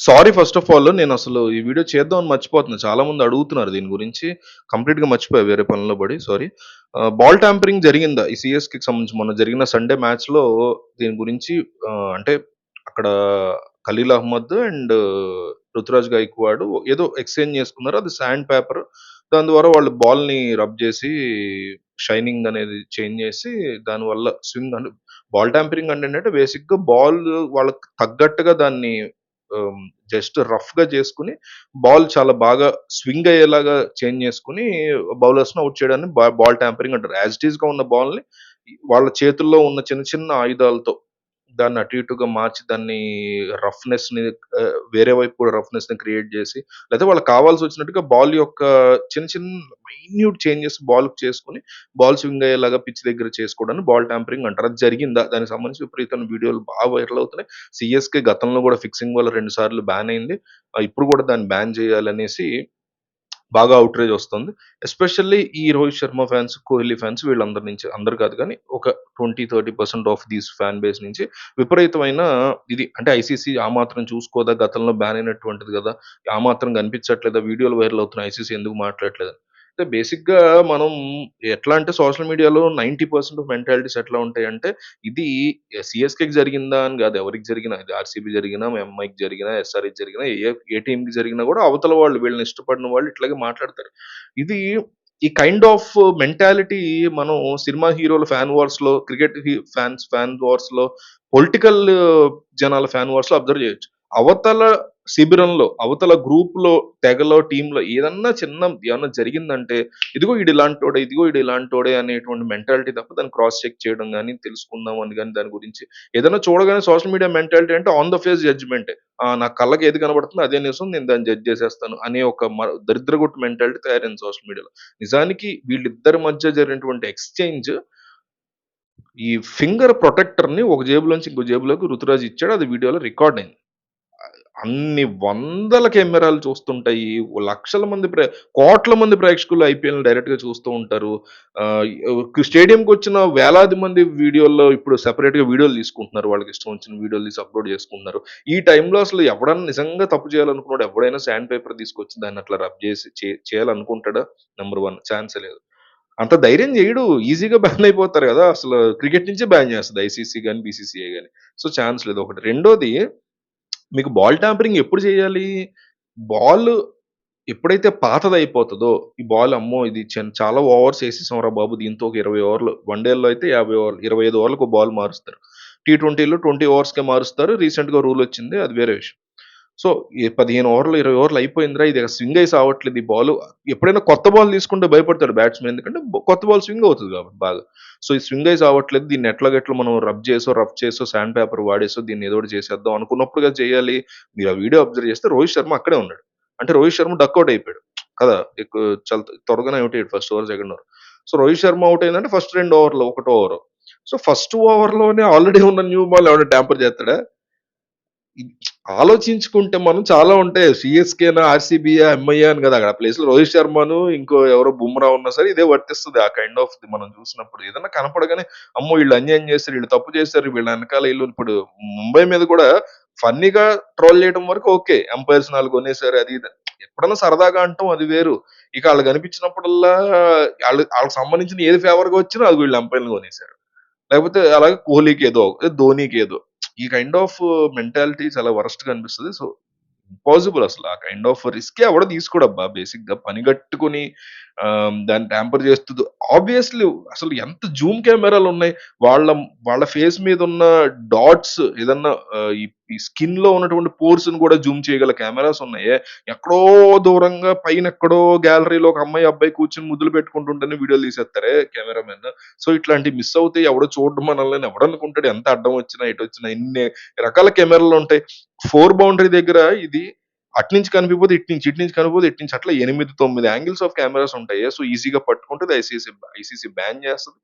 Sorry first of all నేనసలు ఈ video చేద్దామని మర్చిపోతున్నా. చాలా మంది అడుగుతున్నారు దీని గురించి. కంప్లీట్‌గా మర్చిపోయా వేరే పనుల్లో పడి సారీ. బాల్ ట్యాంపరింగ్ జరిగిందా? ఈ సీఎస్‌కేకి సంబంధించి మొన్న జరిగిన సండే మ్యాచ్‌లో దీని గురించి అంటే అక్కడ ఖలీల్ అహ్మద్ అండ్ రుతురాజ్ గైక్వాడ్ ఏదో ఎక్స్‌చేంజ్ చేసుకున్నారు. అది సాండ్ పేపర్. దాని ద్వారా వాళ్ళు బాల్‌ని రబ్ చేసి షైనింగ్ అనేది చేంజ్ చేసి దానివల్ల స్వింగ్ అంటే బాల్ ట్యాంపరింగ్ అంటే ఏంటంటే బేసిక్‌గా బాల్ వాళ్ళకి తగ్గట్టుగా దాన్ని ఆహ్, జస్ట్ రఫ్‌గా చేసుకొని, బాల్ చాలా బాగా స్వింగ్ అయ్యేలాగా చేంజ్ చేసుకొని, బౌలర్స్‌ని ఔట్ చేయడాన్ని బాల్ ట్యాంపరింగ్ అంటారు. యాజ్ ఇట్ ఈస్‌గా ఉన్న బాల్‌ని వాళ్ళ చేతుల్లో ఉన్న చిన్న చిన్న ఆయుధాలతో దాన్ని అటు ఇటుగా మార్చి దాన్ని రఫ్‌నెస్‌ని వేరే వైపు కూడా రఫ్‌నెస్‌ని క్రియేట్ చేసి, లేతే వాళ్ళకి కావాల్సొచ్చినట్టుగా బాల్ యొక్క చిన్న చిన్న మైన్యూట్ చేంజెస్ బాల్‌కి చేసుకొని, బాల్ స్వింగ్ అయ్యేలాగా పిచ్ దగ్గర చేసుకోవడాన్ని బాల్ ట్యాంపరింగ్ అంటారు. అది జరిగిందా? దానికి సంబంధించి విపరీతమైన వీడియోలు బాగా వైరల్ అవుతున్నాయి. సీఎస్‌కే గతంలో గూడా ఫిక్సింగ్ వల్ల 2 సార్లు బ్యాన్ అయింది. ఇప్పుడు గూడా దాన్ని బ్యాన్ చేయాలనేసి బాగా ఔట్‌రేజ్ ఒస్తుంది. ఎస్పెషల్లీ ఈ రోహిత్ శర్మ ఫ్యాన్స్, కోహ్లీ ఫ్యాన్స్ వీళ్ళందరి నుంచి అందరు కాదు గానీ ఒక 20, 30% ఆఫ్ థీస్ ఫ్యాన్ బేస్ నుంచి విపరీతమైన ఇది అంటే ఐసీసీ ఆ మాత్రం చూసుకోదా? గతంలో బ్యాన్ అయినటువంటిది గదా! ఆ మాత్రం కనిపించట్లేదా? వీడియోలు వైరల్ అవుతున్నాయి. ఐసీసీ ఎందుకు మాట్లాడట్లేదని. అంటే బేసిక్‌గా మనం ఎట్లా అంటే సోషల్ మీడియాలో 90% ఆఫ్ మెంటాలిటీస్ ఎట్లా ఉంటాయంటే ఇది సీఎస్‌కేకి జరిగిందా అని గాదు. ఎవరికి జరిగినా ఇది ఆర్‌సీబీ జరిగినా, ఎంఐకి జరిగినా, ఎస్ఆర్‌హెచ్ జరిగినా ఏ టీమ్‌కి జరిగినా గూడా అవతల వాళ్ళు వీళ్ళని ఇష్టపడిన వాళ్ళు ఇట్లాగే మాట్లాడతారు. ఇది ఈ కైండ్ ఆఫ్ మెంటాలిటీ మనం సినిమా హీరోల ఫ్యాన్ వార్స్‌లో, క్రికెట్ ఫ్యాన్ వార్స్‌లో, పొలిటికల్ జనాల ఫ్యాన్ వార్స్‌లో అబ్జర్వ్ చేయొచ్చు. అవతల శిబిరంలో, అవతల గ్రూప్‌లో, తెగలో, టీమ్‌లో ఏదన్నా ఏమన్నా జరిగిందంటే ఇదిగో ఈడు ఇలాంటోడే, ఇదిగో ఈడు ఇలాంటోడే అనేటువంటి మెంటాలిటీ తప్ప దాన్ని క్రాస్ చెక్ చేయడం గాని, తెలుసుకుందాం అని గాని దాని గురించి ఏదైనా చూడగానే సోషల్ మీడియా మెంటాలిటీ అంటే ఆన్ ద ఫేస్ జడ్జ్‌మెంటే. నా కళ్ళకి ఏది కనబడుతుందో అదే నిజం. నేను దాన్ని జడ్జ్ చేసేస్తాను అనే ఒక దరిద్రగొట్టు మెంటాలిటీ తయారైంది సోషల్ మీడియాలో. నిజానికి వీళ్ళిద్దరి మధ్య జరిగినటువంటి ఎక్స్‌చేంజ్ ఈ ఫింగర్ ప్రొటెక్టర్‌ని ఒక జేబులోంచి ఇంకో జేబులోకి రుతురాజ్ ఇచ్చాడు. అది వీడియోలో రికార్డ్ అయింది. అన్ని వందల కెమెరాలు చూస్తుంటాయి. లక్షల మంది కోట్ల మంది ప్రేక్షకులు ఐపీఎల్‌ని డైరెక్ట్‌గా చూస్తూ ఉంటారు. స్టేడియంకొచ్చిన వేలాది మంది వీడియోల్లో ఇప్పుడు సెపరేట్‌గా వీడియోలు తీసుకుంటున్నారు. వాళ్ళకిష్టం వచ్చిన వీడియోలు తీసి అప్‌లోడ్ చేసుకుంటున్నారు. ఈ టైంలో అసలు ఎవడన్నా నిజంగా తప్పు చేయాలనుకున్నోడు ఎవడైనా సాండ్ పేపర్ తీసుకొచ్చి దాన్ని అట్లా రబ్ చేసి చేయాలనుకుంటాడా? నంబర్ 1 ఛాన్సే లేదు. అంత ధైర్యం జేయడు. ఈజీగా బ్యాన్ అయిపోతారు గదా! అసలు క్రికెట్ నుంచే బ్యాన్ చేస్తది ఐసీసీ గాని, బీసీసీఐ గాని. సో, ఛాన్స్ లేదు ఒకటి. రెండోది మీకు బాల్ ట్యాంపరింగ్ ఎప్పుడు చేయాలి? బాల్ ఎప్పుడైతే పాతదయిపోతదో, ఈ బాల్ అమ్మో! ఇది చాలా ఓవర్స్ ఏసేసాంరా బాబు! దీంతో ఒక 20 ఓవర్లు వన్ డేల్లో అయితే 50 ఓవర్లు, 25 ఓవర్లకు బాల్ మారుస్తారు. టీ20లో 20 ఓవర్స్‌కే మారుస్తారు. రీసెంట్‌గా రూలొచ్చింది. అది వేరే విషయం. సో, ఈ 15 ఓవర్లు, 20 ఓవర్లు అయిపోయిందిరా! ఇది స్వింగ్ అయ్యి సావట్లేదు ఈ బాలు. ఎప్పుడైనా కొత్త బాల్ తీసుకుంటే భయపడతాడు బ్యాట్స్‌మన్. ఎందుకంటే కొత్త బాల్ స్వింగ్ అవుతది కాబట్టి బాగా. సో, ఈ స్వింగ్ అయ్యి సావట్లేదు. దీన్ని ఎట్లాగట్లా మనం రఫ్ చేసో, సాండ్ పేపర్ వాడేసో దీన్ని ఏదో ఒకటి చేసేద్దాం అనుకున్నప్పుడుగా చేయాలి. మీరు ఆ వీడియో అబ్జర్వ్ చేస్తే రోహిత్ శర్మ అక్కడే ఉన్నాడు. అంటే రోహిత్ శర్మ డకౌట్ అయిపోయాడు. కదా! చాలా త్వరగానే ఔట్ అయ్యాడు first over, second over. So, Rohit Sharma out అయిందంటే ఫస్ట్ 2 ఓవర్‌లో ఒకటో ఓవరో. సో, ఫస్ట్ ఓవర్‌లోనే ఆల్రెడీ ఉన్న న్యూ బాల్ ఎవడైనా ట్యాంపర్ చేస్తాడా? ఇ ఆలోచించుకుంటే మనం చాలా ఉంటాయి. సీఎస్‌కేనా, ఆర్‌సీబీయా, ఎంఐయా అని కాదు. అక్కడ ఆ ప్లేస్‌లో రోహిత్ శర్మను, ఇంకో ఎవరో బుమ్రా ఉన్నా సరే ఇదే వర్తిస్తది. ఆ కైండ్ ఆఫ్‌ది మనం చూసినప్పుడు. ఏదన్నా కనపడగానే అమ్మో! ఈళ్ళు అన్యాయం చేసారు, ఈళ్ళు తప్పు చేసారు, వీళ్ళ ఎనకాల ఈళ్ళు ఇప్పుడు ముంబై మీద కూడా ఫన్నీగా ట్రోల్ చేయడం వరకు ఓకే. అంపైర్స్ 4 కొనేసారు అది ఇది. ఎప్పుడన్నా సరదాగా అంటాం అది వేరు. ఇక ఆళ్ళు కనిపించినప్పుడల్లా ఆళ్ళకి సంబంధించిన ఏది ఫేవర్‌గా వచ్చినా అదిగో వీళ్ళు అంపైర్‌ని కొనేసారు. లేకపోతే అలాగే కోహ్లీకేదో, ధోనీకేదో. ఈ కైండ్ ఆఫ్ మెంటాలిటీ చాలా వరస్ట్‌గా అనిపిస్తది. సో, ఇంపాసిబుల్ అసల. ఆ కైండ్ ఆఫ్ రిస్కే ఎవడు తీసుకోడబ్బా బేసిక్‌గా. పనిగట్టుకొని దాన్ని ట్యాంపర్ చేస్తూ ఆబ్వియస్‌లీ అసలు ఎంత జూమ్ కెమెరాలున్నాయి. వాళ్ళ వాళ్ళ ఫేస్ మీదున్న డాట్స్ ఏదన్నా ఈ స్కిన్‌లో ఉన్నటువంటి పోర్స్‌ని కూడా జూమ్ చేయగల కెమెరాస్ ఉన్నాయే. ఎక్కడో దూరంగా పైనెక్కడో గ్యాలరీలో ఒక అమ్మాయి, అబ్బాయి కూర్చొని ముద్దులు పెట్టుకుంటుంటేనే వీడియోలు తీసేత్తారే కెమెరామెన్. సో, ఇట్లాంటివి మిస్ అవుతాయి. ఎవడో చూడడం మనల్ని ఎవడనుకుంటాడు ఎంత అడ్డం వచ్చినా, ఎటొచ్చినా ఇన్ని రకాల కెమెరాలుంటాయి. 4 బౌండరీ దగ్గర ఇది అటునుంచి కనిపియకపోతే ఇటునుంచి, ఇటునుంచి కనిపియకపోతే ఇటునుంచి అట్లా 8, 9 యాంగిల్స్ ఆఫ్ కెమెరాస్ ఉంటాయి. సో, ఈజీగా పట్టుకుంటది. ఐసీసీ బ్యాన్ చేస్తది.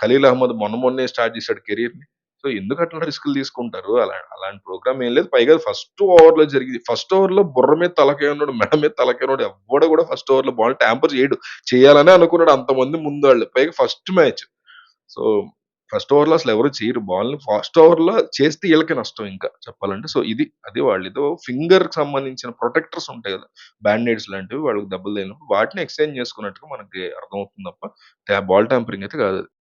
ఖలీల్ అహ్మద్ మొన్నే స్టార్ట్ చేసాడు కెరియర్‌ని. సో, ఎందుకు అట్లా రిస్కులు తీసుకుంటారు? అలాంటి ప్రోగ్రామ్ ఏం లేదు. పైగా ఫస్ట్ ఓవర్‌లో బుర్ర మీద తలకాయ ఉన్నోడు, మెడ మీద తలకాయ ఉన్నోడు ఎవ్వడు కూడా ఫస్ట్ ఓవర్‌లో బాల్ ట్యాంపర్ చేయడు. చేయాలనే అనుకున్నాడు అంతమంది ముందాళ్ళు. పైగా ఫస్ట్ మ్యాచ్. సో, ఫస్ట్ ఓవర్‌లో అసలెవరు చెయ్యరు. బాల్‌ని ఫస్ట్ ఓవర్‌లో చేస్తే ఈళ్ళకే నష్టం ఇంకా చెప్పాలంటే. సో, అది వాళ్ళేదో ఫింగర్‌కి సంబంధించిన ప్రొటెక్టర్స్ ఉంటాయి గదా! బ్యాండేడ్స్ లాంటివి వాళ్ళకి దెబ్బలు తగిలినప్పుడు వాటిని ఎక్స్చేంజ్ చేసుకున్నట్టుగా మనకి అర్థమవుతుంది తప్ప బాల్ టాంపరింగ్ అయితే కాదది.